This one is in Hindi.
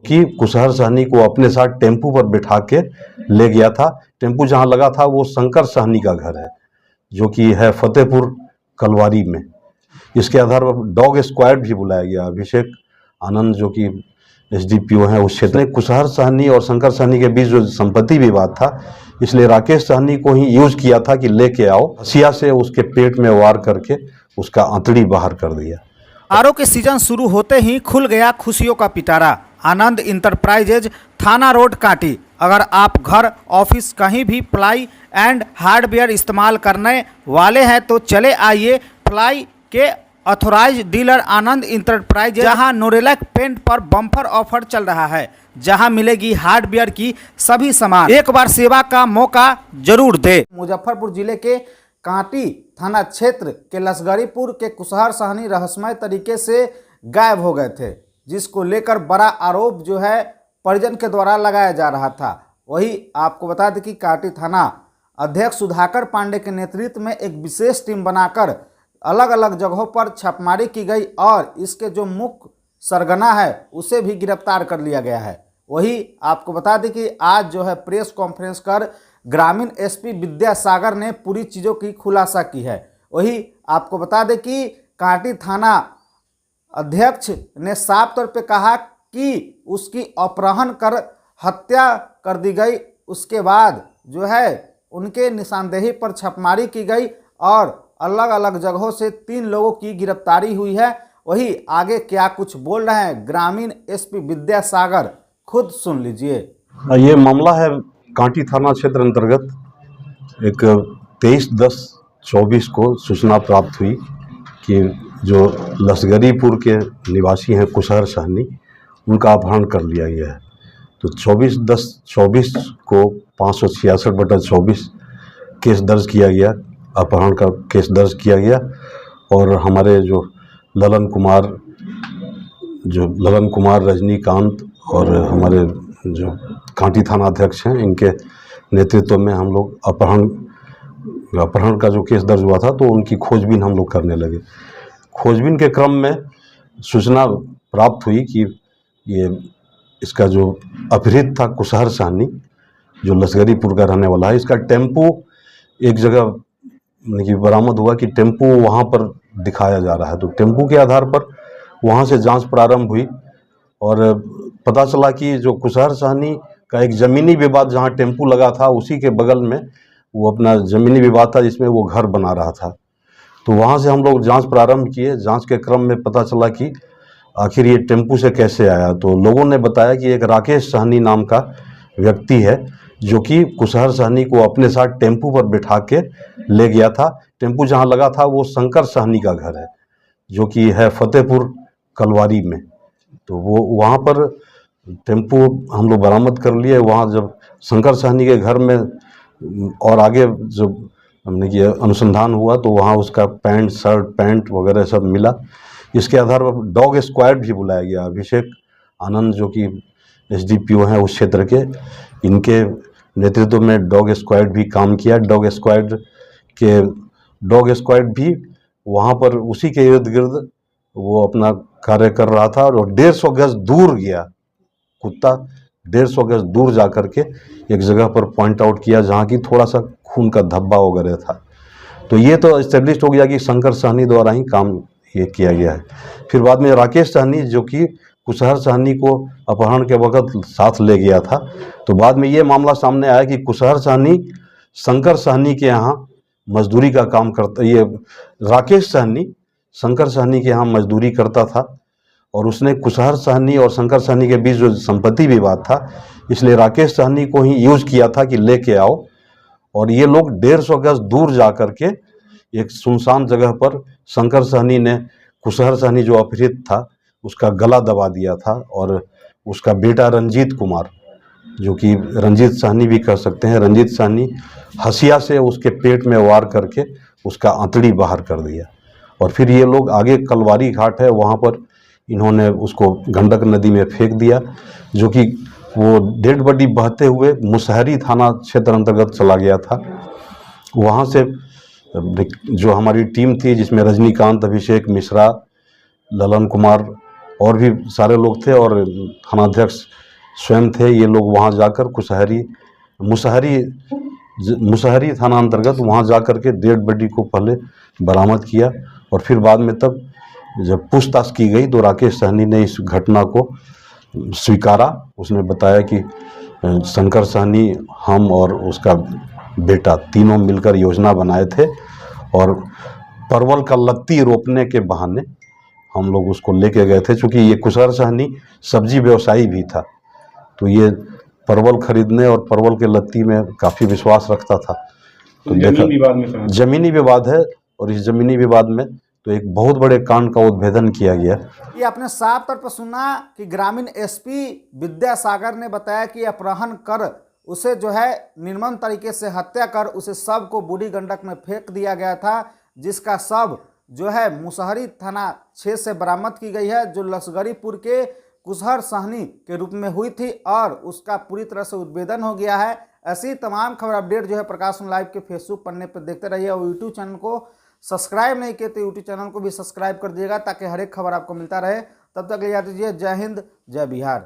कि कुशहर सहनी को अपने साथ टेम्पू पर बिठा के ले गया था। टेम्पू जहां लगा था वो शंकर सहनी का घर है, जो कि है फतेहपुर कलवारी में। इसके आधार पर डॉग स्क्वाड भी बुलाया गया। अभिषेक आनंद जो कि एसडीपीओ हैं उस क्षेत्र में, कुशहर सहनी और शंकर सहनी के बीच जो संपत्ति विवाद था, इसलिए राकेश सहनी को ही यूज किया था कि लेके आओ। हसिया से उसके पेट में वार करके उसका आंतड़ी बाहर कर दिया। आरओ के सीजन शुरू होते ही खुल गया खुशियों का पिटारा। आनंद इंटरप्राइजेज, थाना रोड, कांटी। अगर आप घर, ऑफिस, कहीं भी प्लाई एंड हार्डवेयर इस्तेमाल करने वाले हैं तो चले आइए प्लाई के ऑथोराइज डीलर आनंद इंटरप्राइजेज, जहां नोरेलैक पेंट पर बम्पर ऑफर चल रहा है, जहां मिलेगी हार्डवेयर की सभी सामान। एक बार सेवा का मौका जरूर दे। मुजफ्फरपुर जिले के कांटी थाना क्षेत्र के लसगरीपुर के कुशहर सहनी रहस्यमय तरीके से गायब हो गए थे, जिसको लेकर बड़ा आरोप जो है परिजन के द्वारा लगाया जा रहा था। वही आपको बता दें कि कांटी थाना अध्यक्ष सुधाकर पांडे के नेतृत्व में एक विशेष टीम बनाकर अलग अलग जगहों पर छापेमारी की गई और इसके जो मुख्य सरगना है उसे भी गिरफ्तार कर लिया गया है। वही आपको बता दें कि आज जो है प्रेस कॉन्फ्रेंस कर ग्रामीण एसपी विद्यासागर ने पूरी चीज़ों की खुलासा की है। वही आपको बता दें कि कांटी थाना अध्यक्ष ने साफ तौर पे कहा कि उसकी अपहरण कर हत्या कर दी गई। उसके बाद जो है उनके निशानदेही पर छापेमारी की गई और अलग अलग जगहों से 3 लोगों की गिरफ्तारी हुई है। वही आगे क्या कुछ बोल रहे हैं ग्रामीण एसपी विद्यासागर, खुद सुन लीजिए। ये मामला है कांटी थाना क्षेत्र अंतर्गत एक 23/10/24 को सूचना प्राप्त हुई कि जो लसगरीपुर के निवासी हैं कुशहर सहनी, उनका अपहरण कर लिया गया है। तो 24/10/24 को 566/24 केस दर्ज किया गया, अपहरण का केस दर्ज किया गया। और हमारे जो ललन कुमार, रजनीकांत और हमारे जो कांटी थाना अध्यक्ष हैं, इनके नेतृत्व में हम लोग अपहरण का जो केस दर्ज हुआ था तो उनकी खोजबीन हम लोग करने लगे। खोजबीन के क्रम में सूचना प्राप्त हुई कि ये इसका जो अपहृत था कुशहर सहनी, जो लसगरीपुर का रहने वाला है, इसका टेम्पू एक जगह बरामद हुआ कि टेम्पू वहाँ पर दिखाया जा रहा है। तो टेम्पू के आधार पर वहाँ से जांच प्रारंभ हुई और पता चला कि जो कुशहर सहनी का एक ज़मीनी विवाद, जहाँ टेम्पू लगा था उसी के बगल में वो अपना ज़मीनी विवाद था जिसमें वो घर बना रहा था। तो वहाँ से हम लोग जांच प्रारंभ किए। जांच के क्रम में पता चला कि आखिर ये टेम्पू से कैसे आया। तो लोगों ने बताया कि एक राकेश सहनी नाम का व्यक्ति है जो कि कुशहर सहनी को अपने साथ टेम्पू पर बिठा के ले गया था। टेम्पू जहाँ लगा था वो शंकर सहनी का घर है, जो कि है फतेहपुर कलवारी में। तो वो वहाँ पर टेम्पू हम लोग बरामद कर लिए। वहाँ जब शंकर सहनी के घर में और आगे जब हमने किया अनुसंधान हुआ तो वहाँ उसका पैंट, शर्ट, पैंट वगैरह सब मिला। इसके आधार पर डॉग स्क्वाड भी बुलाया गया। अभिषेक आनंद जो कि एसडीपीओ हैं उस क्षेत्र के, इनके नेतृत्व में डॉग स्क्वाड भी काम किया। डॉग स्क्वाड भी वहाँ पर उसी के इर्द गिर्द वो अपना कार्य कर रहा था और 150 गज दूर गया कुत्ता, 150 गज दूर जा कर के एक जगह पर पॉइंट आउट किया जहाँ की थोड़ा सा खून का धब्बा वगैरह था। तो ये तो एस्टेब्लिश हो गया कि शंकर सहनी द्वारा ही काम ये किया गया है। फिर बाद में राकेश सहनी जो कि कुशहर सहनी को अपहरण के वक्त साथ ले गया था, तो बाद में ये मामला सामने आया कि कुशहर सहनी शंकर सहनी के यहाँ मजदूरी का काम करता, ये राकेश सहनी शंकर सहनी के यहाँ मजदूरी करता था और उसने कुशहर सहनी और शंकर सहनी के बीच जो संपत्ति विवाद था, इसलिए राकेश सहनी को ही यूज किया था कि लेके आओ। और ये लोग 150 गज दूर जा कर के एक सुनसान जगह पर शंकर सहनी ने कुशहर सहनी जो अपहृत था उसका गला दबा दिया था और उसका बेटा रंजीत कुमार, जो कि रंजीत सहनी भी कह सकते हैं, रंजीत सहनी हसिया से उसके पेट में वार करके उसका आंतड़ी बाहर कर दिया। और फिर ये लोग आगे कलवारी घाट है, वहाँ पर इन्होंने उसको गंडक नदी में फेंक दिया, जो कि वो डेड बॉडी बहते हुए मुसहरी थाना क्षेत्र अंतर्गत चला गया था। वहाँ से जो हमारी टीम थी जिसमें रजनीकांत, अभिषेक मिश्रा, ललन कुमार और भी सारे लोग थे और थानाध्यक्ष स्वयं थे। ये लोग वहाँ जाकर मुसहरी थाना अंतर्गत वहाँ जाकर के डेड बॉडी को पहले बरामद किया और फिर बाद में तब जब पूछताछ की गई तो राकेश सहनी ने इस घटना को स्वीकारा। उसने बताया कि शंकर सहनी, हम और उसका बेटा तीनों मिलकर योजना बनाए थे और परवल का लत्ती रोपने के बहाने हम लोग उसको लेके गए थे। चूँकि ये कुशर सहनी सब्जी व्यवसायी भी था, तो ये परवल खरीदने और परवल के लत्ती में काफ़ी विश्वास रखता था। तो जमीनी विवाद है और इस जमीनी विवाद में तो एक बहुत बड़े कांड का उद्भेदन किया गया। ये आपने साफ तौर पर सुना कि ग्रामीण एसपी विद्यासागर ने बताया कि अपहरण कर उसे जो है निर्मम तरीके से हत्या कर उसे शव को बूढ़ी गंडक में फेंक दिया गया था, जिसका शव जो है मुसहरी थाना क्षेत्र से बरामद की गई है, जो लश्करीपुर के कुशहर सहनी के रूप में हुई थी और उसका पूरी तरह से उद्भेदन हो गया है। ऐसी तमाम खबर अपडेट जो है प्रकाश लाइव के फेसबुक पन्ने पर देखते रहिए और यूट्यूब चैनल को सब्सक्राइब नहीं किए तो यूट्यूब चैनल को भी सब्सक्राइब कर दिएगा ताकि हर एक खबर आपको मिलता रहे। तब तक याद दीजिए, जय हिंद, जय बिहार।